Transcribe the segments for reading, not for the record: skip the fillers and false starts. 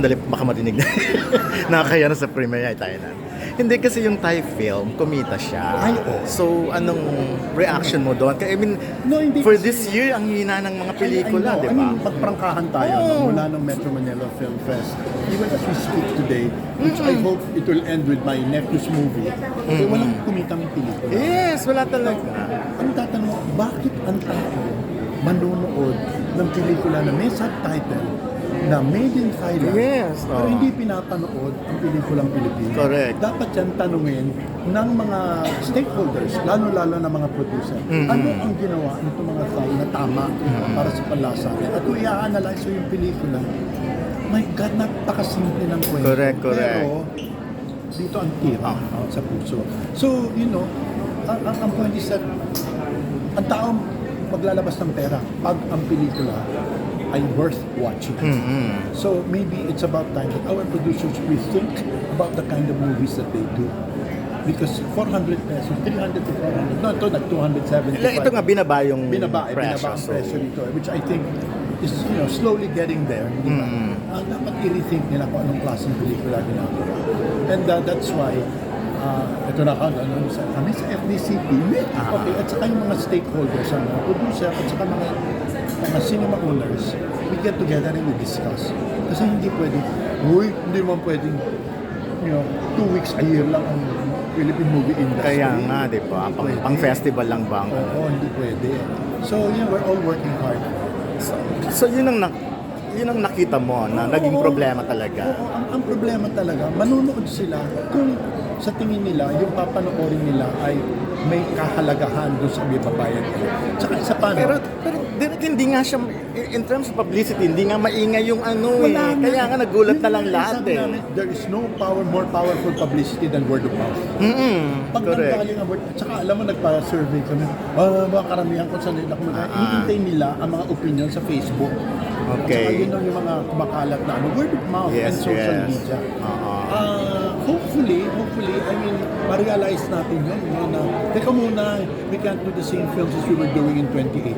sandali, baka marinig na. Nakakaya na sa premiere tayo na. Hindi kasi yung Thai film, kumita siya. Ay, oo. So, anong reaction mo doon? I mean, No, hindi for kasi- this year, ang hina ng mga pelikula, I know. di I ba? mean, pagprangkahan tayo Oo. mula ng Metro Manila Film Fest. Even as we speak today, which I hope it will end with my nephew's movie, eh, walang kumitang pelikula. Yes, wala talaga. Ang tatanong mo, bakit ang tao manonood ng pelikula na may subtitle na made in Thailand, Yes, pero oo. hindi pinapanood ang pelikulang Pilipino? Correct. Dapat yan tanungin ng mga stakeholders, lalo-lalo na mga producer. Ano ang ginawa nitong mga Thai na tama para sa panlasa? At kung i-analyze mo yung pelikula, my God, napakasimple ng kwento. Correct. Pero dito ang tira sa puso. So, ang point is that ang tao maglalabas ng pera pag ang pelikula ay worth watching. So maybe it's about time that our producers rethink about the kind of movies that they do. Because 400 pesos, 300 to 400, no, ito nag-275. Ito nga, binaba yung binaba ang presyo. presyo dito, which I think is slowly getting there. Di ba? Dapat i-rethink nila kung anong klaseng pelikula ginagawa. And that's why ito na kami sa FDCP, okay, at saka yung mga stakeholders, ang mga producer, at saka mga cinema owners, we get together and we discuss. Kasi hindi pwedeng, hindi man pwedeng, 2 weeks a year lang ang Philippine movie industry. Kaya nga, di ba? Pang festival lang ba? Oo, hindi pwede. So, we're all working hard. So yun ang nakita mo na naging Oo. problema talaga. Oo, ang problema talaga, manunood sila kung sa tingin nila, yung papanoorin nila ay may kahalagahan doon sa may babayan nila. Tsaka isa pa, Pero hindi nga siya, in terms of publicity, hindi nga maingay yung wala na. Kaya nga nagulat na lang Yun lahat sabi namin, there is no more powerful publicity than word of mouth. Pag Correct. nanggaling ang word, at saka alam mo, nagpa-survey kami, mga karamihan kung saan nila kumakain, hinihintay nila ang mga opinion sa Facebook. Okay. At saka yun ang yung mga kumakalat na word of mouth and social media. Hopefully, I mean, ma-realize natin yun, na, teka muna, we can't do the same films as we were doing in 2018.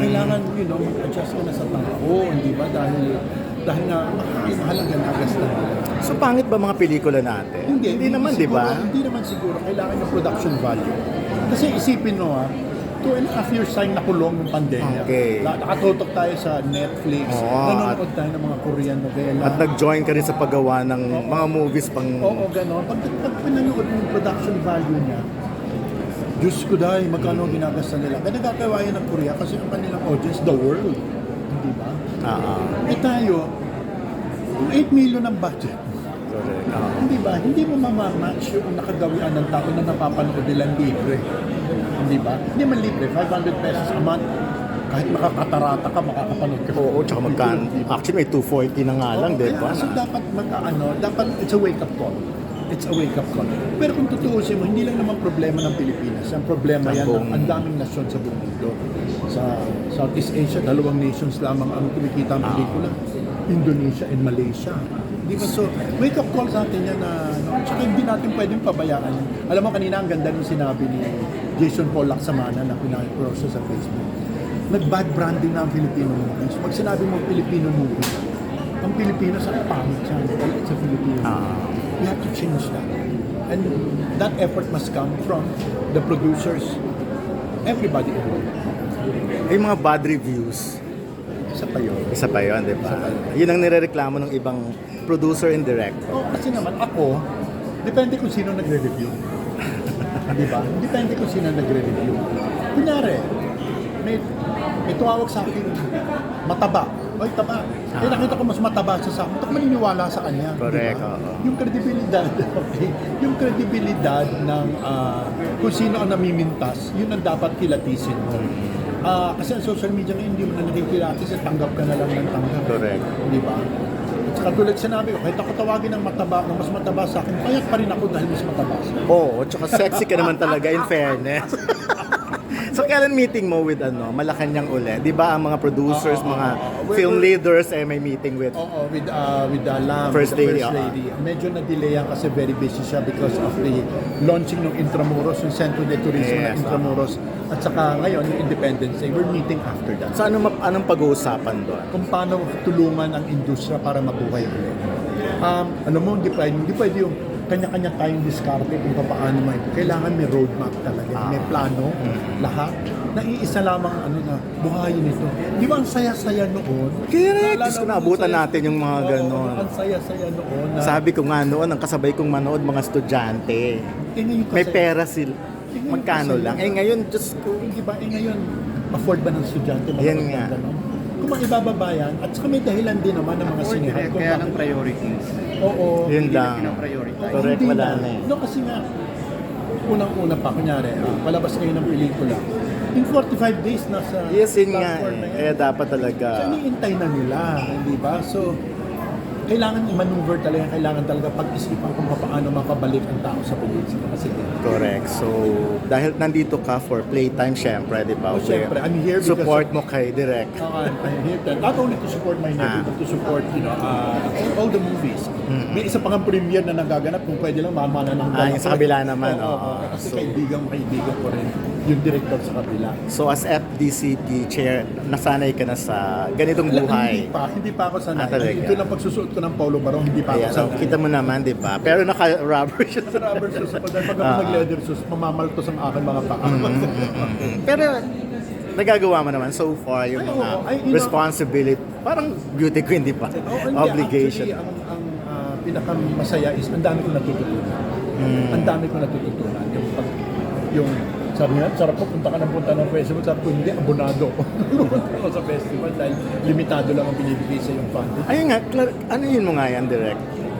Kailangan, mag-adjust ka na sa tao, hindi ba? Dahil nga, mahalaga na gastan nila. So pangit ba mga pelikula natin? Hindi naman, di ba? Hindi naman siguro. Kailangan ng production value. Kasi isipin mo 2.5 years tayong nakulong ng pandemya. Okay. Nakatutok tayo sa Netflix, nanonood tayo ng mga Korean novela. At nag-join ka rin sa paggawa ng mga movies pang... Oo, gano'n. Pag pinanood mo yung production value niya, Diyos ko dahil, magkano ginagasta nila. Kaya nagkakawa yan ng Korea kasi ang kanilang audience, the world. Hindi ba? Tayo, kung 8 million ang budget, Correct. hindi ba? Hindi mo mamamatch yung nakagawian ng tao na napapanood nilang libre. Hindi ba? Hindi man libre, 500 pesos a month. Kahit makakatarata ka, makakapanood ka. Oo, tsaka magkano. Actually, may 240 na nga lang, di ba? So dapat dapat it's a wake-up call. It's a wake-up call. Pero kung tutuusin mo, hindi lang naman problema ng Pilipinas. Ang problema yan ng ang daming nasyon sa buong mundo. Sa Southeast Asia, 2 nations lamang ang kumikita ang pelikula. Indonesia and Malaysia. Di ba? So, wake-up call sa atin yan na, tsaka hindi natin pwedeng pabayaan yan. Alam mo, kanina ang ganda nung sinabi ni Jason Paul Laksamana na pinag-process sa Facebook. Nag-bad branding na ang Filipino movies. Pag sinabi mo Filipino movie, ang Pilipino sa pangit siya sa Filipino. We have to change that. And that effort must come from the producers, everybody involved. Yung mga bad reviews, Isa pa yun. di ba? Yun ang nirereklamo ng ibang producer and director. Kasi naman ako, depende kung sino nagre-review. Di ba? Depende kung sino nagre-review. Kunyari, may tumawag sa akin, mataba. Oy, taba. Nakita ko mas mataba siya sa akin. Ito ko maniniwala sa kanya. Correct, Diba? oo. Yung kredibilidad, okay? Yung kredibilidad ng kung sino ang namimintas, yun ang dapat kilatisin mo. Kasi ang social media ngayon, hindi mo na nakikilatis at tanggap ka na lang ng tanggap. Correct. Di ba? At saka tulad sinabi ko, kahit ako tawagin ng mataba, ng mas mataba sa akin, payat pa rin ako dahil mas mataba siya. Oo, tsaka sexy ka naman talaga, in fairness. So kailan meeting mo with Malacanang ulit? Di ba ang mga producers, Oo, mga oo. film leaders may meeting with Oo, with Lam, First the Lady, First Lady. Medyo na-delay yan kasi very busy siya because of the launching ng Intramuros, yung Centro de Turismo Yes, ng Intramuros. At saka ngayon, yung Independence Day, we're meeting after that. So anong pag-uusapan doon? Kung paano tulungan ang industriya para mabuhay ulit. Alam mo, hindi pwede yung kanya-kanya tayong diskarte kung paano may. Kailangan may roadmap talaga, may plano, lahat. Naiisa lamang na buhayin ito. Di ba ang saya-saya noon? Correct. Naalala Diyos ko, mo, naabutan saya- natin yung mga Oo, ganon. Ang saya-saya noon. Na, Sabi ko nga noon, ang kasabay kong manood mga estudyante. ngayon May kasi- pera sila. ngayon Magkano kasi- lang? Ngayon, Diyos ko. Di ba? Ngayon, afford ba ng estudyante? Yan manood ng nga. ganon? Kung maibababa yan, at saka may dahilan din naman ng mga sinihan. kung Kaya bakit- ng priorities. Oo. Yun lang. Pinaprioritize. Correct, Hindi wala na. na eh. No, kasi nga, unang-una pa, kunyari, palabas kayo ng pelikula. In 45 days, nasa Yes, yun nga platform na eh. yan. Kaya dapat talaga. So, iniintay na nila, hindi ba? So, kailangan i-maneuver talaga, kailangan talaga pag-isipan kung paano makabalik ang tao sa pelikula. Kasi, Correct. So, dahil nandito ka for playtime, syempre, di ba? Oh, syempre, I'm here because Support of- mo kay Direk. I'm here not only to support my nephew, but to support, all the movies. May isa pang premiere na nagaganap, kung pwede lang, mamana ng Yung sa kabila naman. Oo, oo. kasi So, kaibigan ko rin yung director sa kabila. so, as FDCP chair, nasanay ka na sa ganitong Hindi buhay. pa ako sanay. talaga? Ito lang pagsusuot ko ng Polo Barong, hindi pa ako Ayan, so, sanay. kita mo naman, di ba? Pero naka-rubber siya. Sa rubber shoes ako, dahil pag ako nag-leather shoes, mamamaltos ang aking mga paa. Pero, nagagawa mo naman so far yung Ay, mga oo. Ay, you know- responsibility. Parang beauty queen, di ba? Oo, hindi. Obligation. Actually, ang pinakamasaya is ang dami ko natututunan. Ang dami ko natututunan. Yung sabi nga, sarap po, punta ka ng festival. Sabi ko, hindi, abonado ako. Pumunta ako sa festival dahil limitado lang ang binibigay sa yung funding. Ayun nga, ano yun mo nga yan, Direk?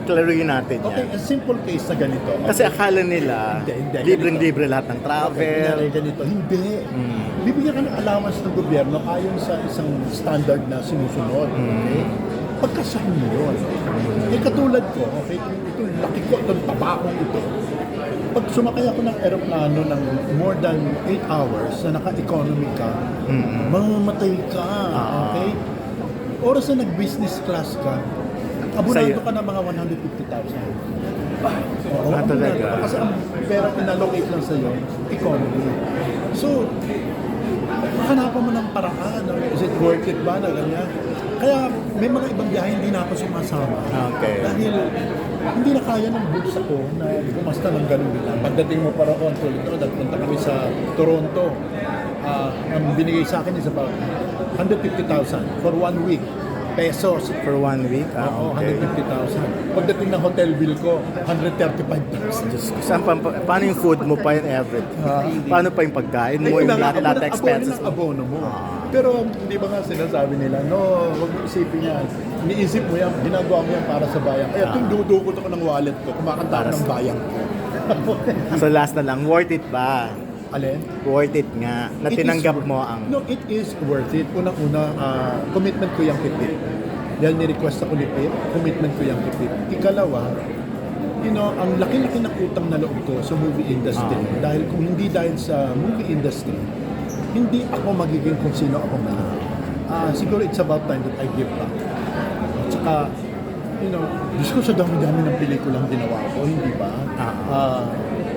Klaruhin natin Okay, yan. a simple case na ganito. Kasi akala nila, Hindi, libreng-libre lahat ng Okay, travel. kunyari ganito. Hindi. Bibigyan ka ng allowance ng gobyerno ayon sa isang standard na sinusunod. Okay? Pagkasahin mo yun. Eh katulad ko, okay, ito laki ko, itong tabakong ito. Pag sumakay ako ng aeroplano ng more than 8 hours na naka-economy ka, mamamatay ka. Okay? Oras na nag-business class ka, abonado Sa'yo. ka ng mga 150,000. Oo, Ah, talaga? abonado ka. Kasi ang pera inallocate lang sa'yo, economy. So, hanapan mo ng paraan. Is it worth it ba na ganyan? Kaya may mga ibang biyahe hindi na ako sumasama. Okay. Dahil hindi na kaya ng bulsa ko na bumasta ng ganun din lang. Pagdating mo para control ito, nagpunta kami sa Toronto. Ang binigay sa akin is about 150,000 for 1 week. Pesos. For 1 week? Oo, Okay. 150,000. Pagdating ng hotel bill ko, 135,000. Diyos ko, paano yung food mo pa yung everything? Paano pa yung pagkain mo, yung lahat expenses mo? Abono mo. Pero hindi ba nga sinasabi nila, no, huwag mo isipin yan. Iniisip mo yan, ginagawa mo yan para sa bayan. Kaya kung dudukot ako ng wallet ko, kumakanta ako ng bayan ko. So last na lang, worth it ba? Alin? Worth it nga, na It is tinanggap worth- mo ang... No, it is worth it. Unang-una, commitment ko yung tipid. Dahil ni-request ako ni Pip, commitment ko yung tipid. Ikalawa, ang laki-laki ng utang na loob ko sa movie industry. Dahil kung hindi dahil sa movie industry, hindi ako magiging kung sino ako ngayon. Siguro it's about time that I give back. At saka, Diyos ko sa dami-dami ng pelikulang ginawa ko, hindi ba?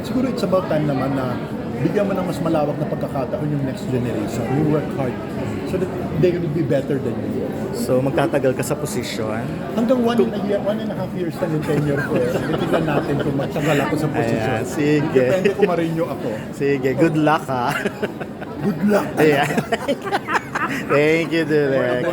Siguro it's about time naman na bigyan mo ng mas malawak na pagkakataon yung next generation. You work hard so that they will be better than you. So magtatagal ka sa posisyon? Hanggang 1.5 years na yung tenure ko. Titignan natin kung magtagal ako sa posisyon. Ayan, sige. Depende kung ma-renew ako. Sige, good luck ha. Good luck! Ayan. Thank you, Direk.